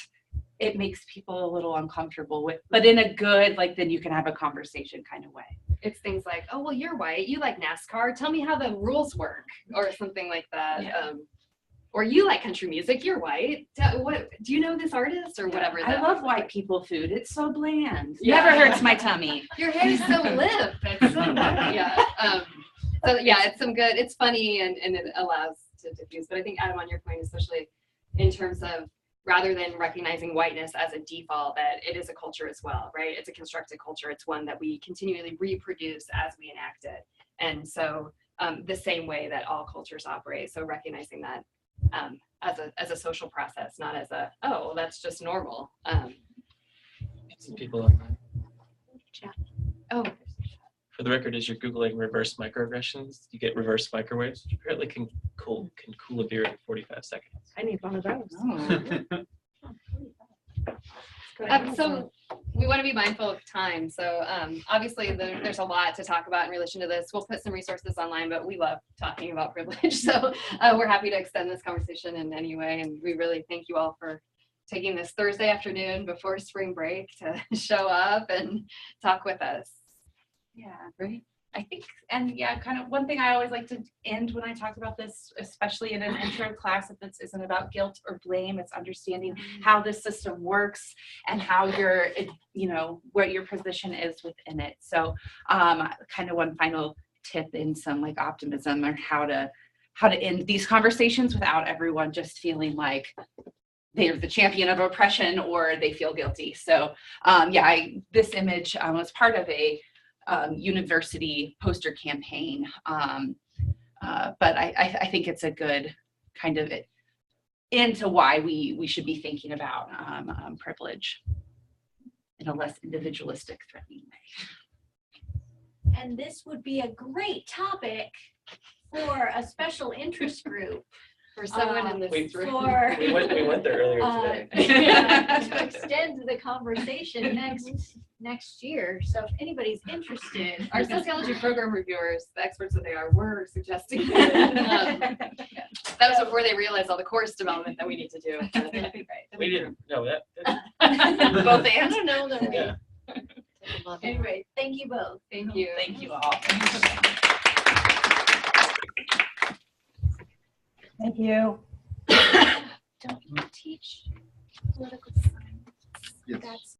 it makes people a little uncomfortable with, but in a good, like, then you can have a conversation kind of way. It's things like, oh, well, you're white, you like NASCAR, tell me how the rules work, or something like that. Yeah. or you like country music, you're white. Do you know this artist or whatever? I love white people food. It's so bland. Yeah. Never hurts my tummy. Your hair is so limp. It's so yeah. So yeah, it's some good. It's funny and it allows to diffuse. But I think Adam, on your point, especially in terms of rather than recognizing whiteness as a default, that it is a culture as well, right? It's a constructed culture. It's one that we continually reproduce as we enact it. And so the same way that all cultures operate. So recognizing that as a social process, not as a, oh, well, that's just normal. Some people online. Oh, For the record, as you're Googling reverse microaggressions, you get reverse microwaves, which apparently can cool a beer in 45 seconds. I need one of those. so we want to be mindful of time. So obviously there's a lot to talk about in relation to this. We'll put some resources online, but we love talking about privilege. So we're happy to extend this conversation in any way. And we really thank you all for taking this Thursday afternoon before spring break to show up and talk with us. Yeah, right. I think, and yeah, kind of one thing I always like to end when I talk about this, especially in an intro class, if this isn't about guilt or blame, it's understanding how this system works and how your, what your position is within it. So kind of one final tip in some like optimism or how to end these conversations without everyone just feeling like they're the champion of oppression or they feel guilty. So this image was part of a university poster campaign. But I think it's a good kind of into why we should be thinking about privilege in a less individualistic, threatening way. And this would be a great topic for a special interest group. For someone in this room. We went there earlier today. To extend the conversation next year. So if anybody's interested, Our sociology program reviewers, the experts that they are, were suggesting that was before they realized all the course development that we need to do. We didn't know that. both and. I don't know that. Yeah. Anyway, thank you both. Thank you. Thank you all. Thank you. Don't you teach political science? Yes. That's